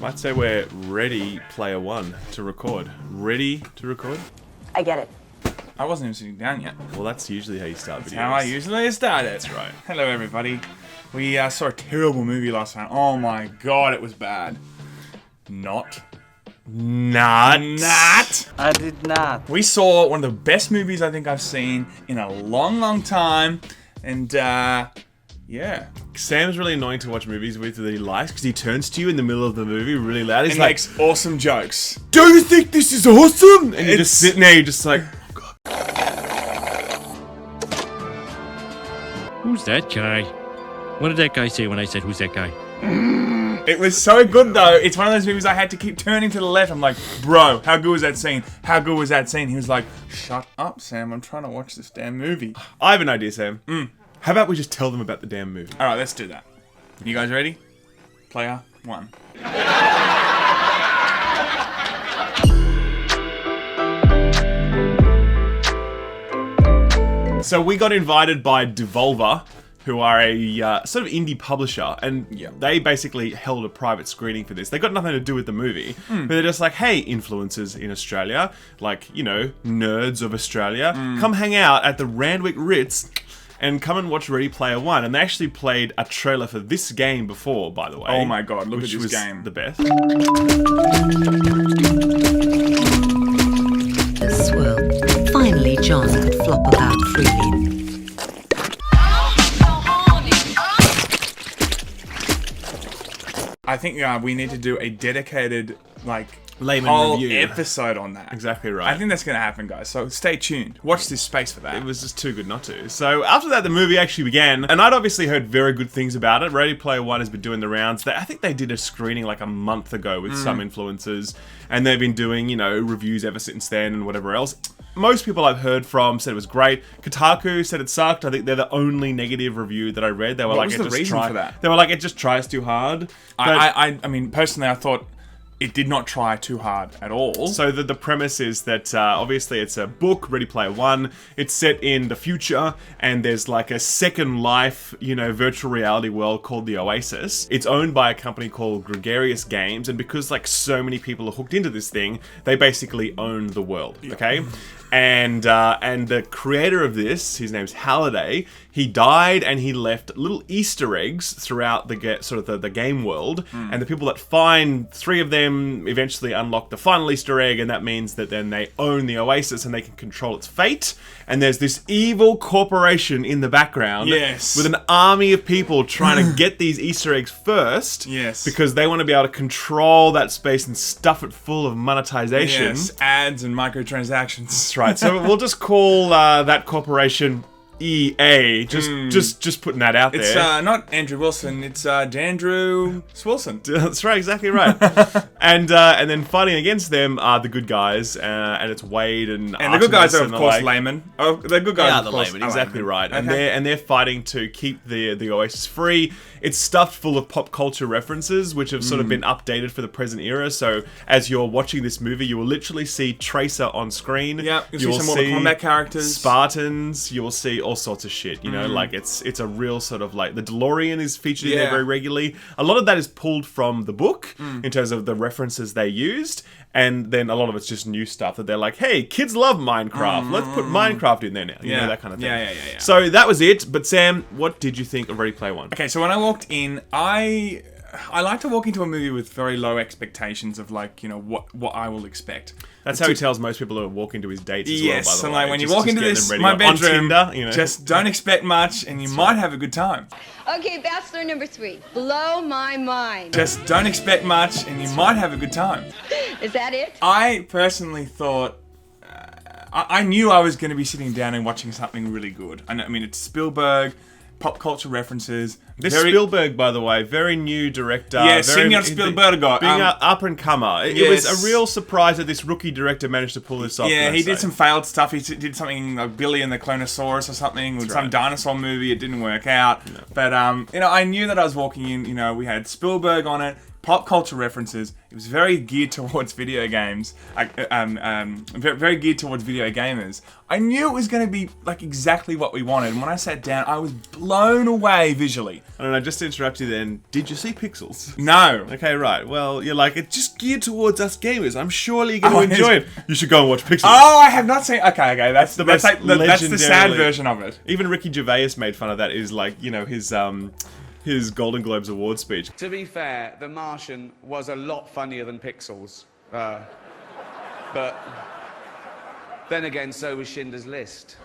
Might say we're ready, player one, to record. Ready to record? I get it. I wasn't even sitting down yet. Well, that's usually how you start videos. That's how I usually start it. That's right. Hello, everybody. We saw a terrible movie last night. Oh my god, it was bad. Not. I did not. We saw one of the best movies I think I've seen in a long, long time. And, yeah. Sam's really annoying to watch movies with that he likes because he turns to you in the middle of the movie really loud. He's And like, makes awesome jokes. "Do you think this is awesome?" And you're just sitting there, you're just like, "Oh, God." Who's that guy? What did that guy say when I said, who's that guy? It was so good, though. It's one of those movies I had to keep turning to the left. I'm like, bro, how good was that scene? How good was that scene? He was like, shut up, Sam. I'm trying to watch this damn movie. I have an idea, Sam. How about we just tell them about the damn movie? All right, let's do that. You guys ready? Player one. So we got invited by Devolver, who are a sort of indie publisher, and they basically held a private screening for this. They got nothing to do with the movie, but they're just like, hey, influencers in Australia, like, you know, nerds of Australia, come hang out at the Randwick Ritz and come and watch Ready Player One. And they actually played a trailer for this game before, by the way. Oh my god, look at which this was game. the best. This world. Finally, John could flop about freely. I think we need to do a dedicated, like, Laymen whole review. episode on that. Exactly right. I think that's going to happen, guys. So stay tuned. Watch this space for that. It was just too good not to. So after that, the movie actually began, and I'd obviously heard very good things about it. Ready Player One has been doing the rounds. I think they did a screening like a month ago with some influencers, and they've been doing, you know, reviews ever since then and whatever else. Most people I've heard from said it was great. Kotaku said it sucked. I think they're the only negative review that I read. They were What like, was it the just reason for that? They were like, it just tries too hard. But I mean, personally, I thought it did not try too hard at all. So the premise is that obviously it's a book, Ready Player One. It's set in the future, and there's like a Second Life, you know, virtual reality world called the Oasis. It's owned by a company called Gregarious Games, and because like so many people are hooked into this thing, they basically own the world. Okay. And the creator of this, his name's Halliday, he died and he left little Easter eggs throughout the game world. And the people that find 3 of them eventually unlock the final Easter egg, and that means that then they own the Oasis and they can control its fate. And there's this evil corporation in the background with an army of people trying to get these Easter eggs first. Yes. Because they want to be able to control that space and stuff it full of monetization. Yes, ads and microtransactions. That's right. So we'll just call that corporation EA. Just putting that out there. It's not Andrew Wilson. It's Dandrew Swilson. That's right, exactly right. and then fighting against them are the good guys, and it's Wade and And the good guys are, Artemis of course, and the like. Laymen. Oh, the good guys Yeah, are, the of course, Laymen, exactly Laymen. right. Okay. And they're fighting to keep the Oasis free. It's stuffed full of pop culture references, which have sort of been updated for the present era. So as you're watching this movie, you will literally see Tracer on screen. Yeah, you see will some Mortal Kombat characters. Spartans. You will see all sorts of shit. You know, like it's a real sort of like the DeLorean is featured in there very regularly. A lot of that is pulled from the book in terms of the references they used. And then a lot of it's just new stuff that they're like, hey, kids love Minecraft. Let's put Minecraft in there now. You know, that kind of thing. Yeah. So that was it. But Sam, what did you think of Ready Player One? Okay, so when I walked in, I like to walk into a movie with very low expectations of, like, you know, what I will expect. That's how he tells most people to walk into his dates as well, by Yes, the and way. like when you Just walk into getting this, them ready my on bedroom, Tinder, you know. just don't expect much, and you might have a good time. Okay, Bachelor number 3. Blow my mind. Just don't expect much, and you might have a good time. Is that it? I personally thought, I knew I was going to be sitting down and watching something really good. I mean, it's Spielberg, pop culture references. This Spielberg, by the way, very new director. Yeah, very, Senior Spielberg. Being an up-and-comer. It was a real surprise that this rookie director managed to pull this off. Yeah, he did some failed stuff. He did something like Billy and the Clonosaurus or something, with some dinosaur movie. It didn't work out. No. But, you know, I knew that I was walking in, you know, we had Spielberg on it, pop culture references. It was very geared towards video games, very geared towards video gamers. I knew it was going to be like exactly what we wanted. And when I sat down, I was blown away visually. I don't know, just to interrupt you then, did you see Pixels? No. Okay, right. Well, you're like, it's just geared towards us gamers. I'm surely you're going to enjoy it. You should go and watch Pixels. Oh, I have not seen... Okay, that's the most that's the sad legendarily- version of it. Even Ricky Gervais made fun of that. Is like, you know, his Golden Globes award speech. To be fair, The Martian was a lot funnier than Pixels. But then again, so was Schindler's List.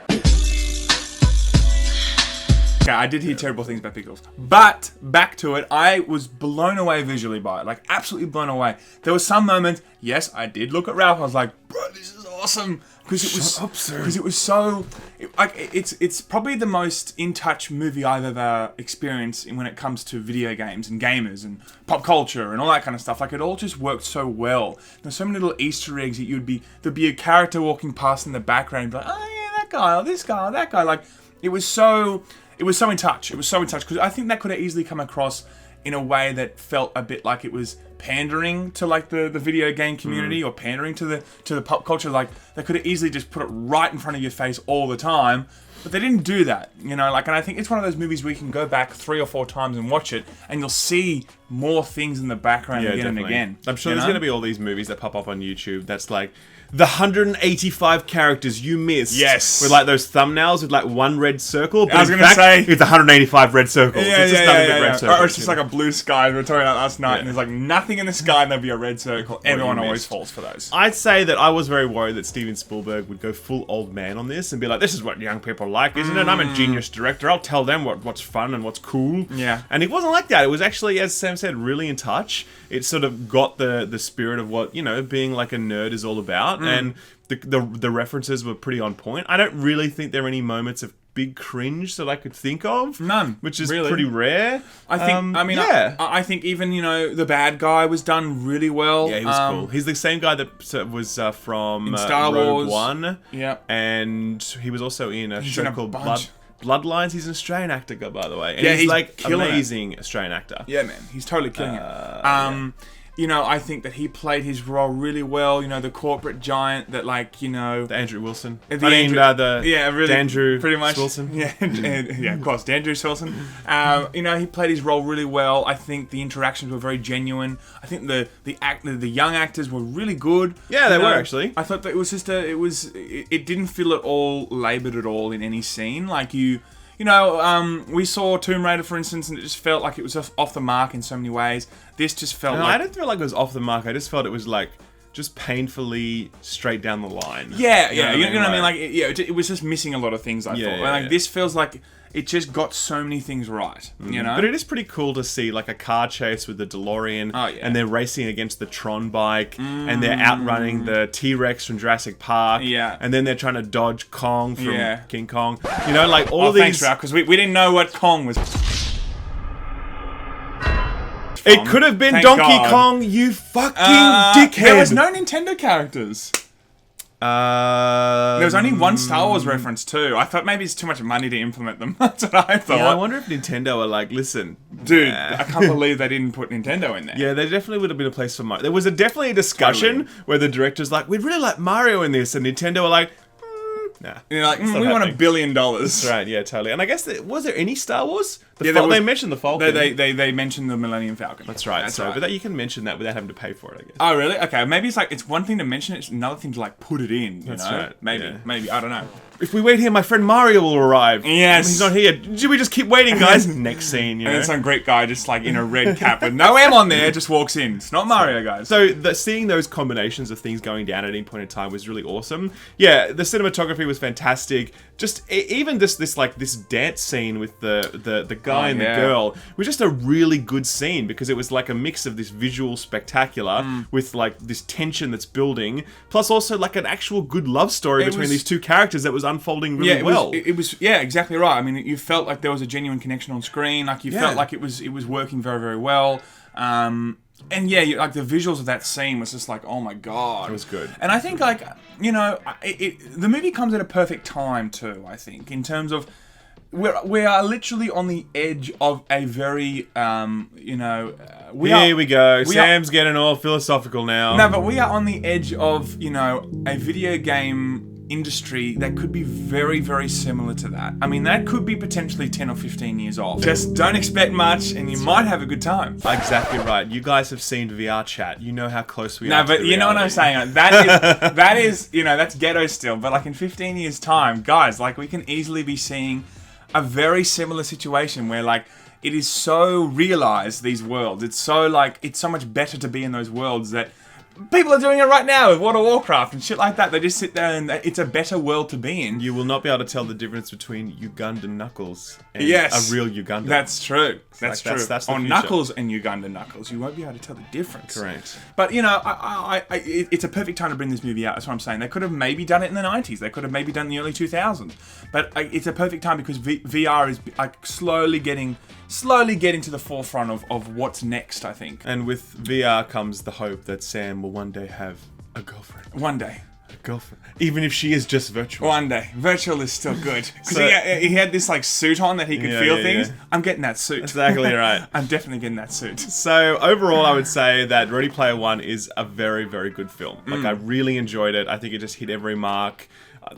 Okay, I did hear terrible things about Pixels. But, back to it, I was blown away visually by it. Like, absolutely blown away. There were some moments, yes, I did look at Ralph, I was like, bro, this is awesome. Because it was so... It's probably the most in-touch movie I've ever experienced when it comes to video games and gamers and pop culture and all that kind of stuff. Like, it all just worked so well. There's so many little Easter eggs that there'd be a character walking past in the background and be like, oh yeah, that guy, or this guy, or that guy. Like, it was so in touch. It was so in touch. Because I think that could have easily come across in a way that felt a bit like it was pandering to like the video game community or pandering to the pop culture. Like, they could have easily just put it right in front of your face all the time, but they didn't do that, you know. Like, and I think it's one of those movies where you can go back 3 or 4 times and watch it, and you'll see more things in the background again definitely. and again. I'm sure you there's know? going to be all these movies that pop up on YouTube that's like the 185 characters you missed. Yes. With like those thumbnails with like one red circle. But I was in going to fact, say... it's 185 red circles. It's just nothing but red circles. Or it's just like a blue sky. We were talking about last night, and there's like nothing in the sky, and there'll be a red circle. Everyone always falls for those. I'd say that I was very worried that Steven Spielberg would go full old man on this and be like, this is what young people like, isn't it? I'm a genius director. I'll tell them what's fun and what's cool. Yeah. And it wasn't like that. It was actually, as Sam said, really in touch. It sort of got the spirit of what, you know, being like a nerd is all about. And the references were pretty on point. I don't really think there are any moments of big cringe that I could think of. None, which is really. pretty rare. I think. I think even, you know, the bad guy was done really well. Yeah, he was cool. He's the same guy that was from Star Rogue Wars. One. Yeah, and he was also in a show called Bloodlines. He's an Australian actor, by the way. And he's like amazing Australian actor. Yeah, man, he's totally killing it. You know, I think that he played his role really well. You know, the corporate giant that, like, you know... The Andrew Wilson. Really, Andrew pretty much. Wilson. Yeah, yeah, of course, Andrew Wilson. You know, he played his role really well. I think the interactions were very genuine. I think the young actors were really good. Yeah, they were, actually. I thought that it was just it didn't feel at all laboured at all in any scene. Like, you know, we saw Tomb Raider, for instance, and it just felt like it was off the mark in so many ways. This just felt like... I didn't feel like it was off the mark. I just felt it was like just painfully straight down the line. Yeah, you know what I mean? Like, it was just missing a lot of things, I thought. And, like, this feels like it just got so many things right, you know? But it is pretty cool to see, like, a car chase with the DeLorean, and they're racing against the Tron bike, and they're outrunning the T-Rex from Jurassic Park, and then they're trying to dodge Kong from King Kong. You know, like, all of these... Thanks, Ralph, because we didn't know what Kong was... It could have been Donkey Kong, you fucking dickhead! There was no Nintendo characters. There was only one Star Wars reference too. I thought maybe it's too much money to implement them. That's what I thought. Yeah, I wonder if Nintendo are like, listen, dude, I can't believe they didn't put Nintendo in there. Yeah, there definitely would have been a place for Mario. There was definitely a discussion where the director's like, we'd really like Mario in this, and Nintendo are like, nah. You're like, we want $1 billion. That's right, yeah, totally. And I guess, was there any Star Wars? They mentioned the Falcon. They mentioned the Millennium Falcon. That's right. But you can mention that without having to pay for it, I guess. Oh, really? Okay, maybe it's like, it's one thing to mention it, it's another thing to like put it in, you know? Right. Maybe, I don't know. If we wait here, my friend Mario will arrive. Yes. He's not here. Should we just keep waiting, guys? Next scene, you know? And then some Greek guy just like in a red cap with no M on there just walks in. It's not Mario, guys. So seeing those combinations of things going down at any point in time was really awesome. Yeah, the cinematography was fantastic. Just even this dance scene with the guy and the girl was just a really good scene because it was like a mix of this visual spectacular with like this tension that's building, plus also like an actual good love story between these two characters that was unfolding really well. It was exactly right. I mean, you felt like there was a genuine connection on screen. Like you felt like it was working very, very well. And yeah, like the visuals of that scene was just like, oh my god, it was good. And I think like, you know, the movie comes at a perfect time too. I think in terms of we are literally on the edge of a very, Here we go. Sam's getting all philosophical now. No, but we are on the edge of, a video game industry that could be very, very similar to that. I mean, that could be potentially 10 or 15 years off. Just don't expect much, and you might have a good time. Exactly right. You guys have seen VR chat. You know how close we are. No, but you know what I'm saying. That is, that's ghetto still. But like in 15 years' time, guys, like we can easily be seeing a very similar situation where like it is so realized, these worlds. It's so much better to be in those worlds that people are doing it right now with World of Warcraft and shit like that. They just sit there and it's a better world to be in. You will not be able to tell the difference between Ugandan Knuckles and yes, a real Ugandan. That's true. That's true. That's the On future. Knuckles and Ugandan Knuckles, you won't be able to tell the difference. Correct. But, it's a perfect time to bring this movie out. That's what I'm saying. They could have maybe done it in the 90s. They could have maybe done it in the early 2000s. But it's a perfect time because VR is like slowly getting to the forefront of what's next, I think. And with VR comes the hope that Sam will one day have a girlfriend. One day. A girlfriend. Even if she is just virtual. One day. Virtual is still good. Because So- he had this like suit on that he could feel things. yeah. I'm getting that suit. Exactly right. I'm definitely getting that suit. So overall, I would say that Ready Player One is a very, very good film. Like I really enjoyed it. I think it just hit every mark.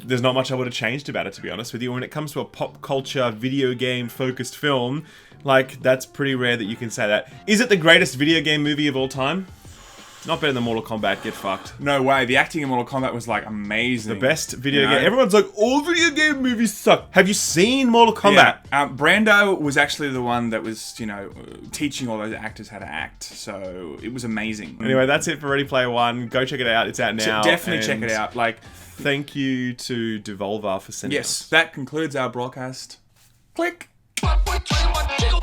There's not much I would have changed about it, to be honest with you. When it comes to a pop culture, video game focused film, like that's pretty rare that you can say that. Is it the greatest video game movie of all time? Not better than Mortal Kombat. Get fucked. No way. The acting in Mortal Kombat was like amazing. The best video game. Everyone's like, all video game movies suck. Have you seen Mortal Kombat? Yeah. Brando was actually the one that was, teaching all those actors how to act. So it was amazing. Anyway, that's it for Ready Player One. Go check it out. It's out now. Definitely check it out. Like, thank you to Devolver for sending us. Yes, that concludes our broadcast. Click. Jiggle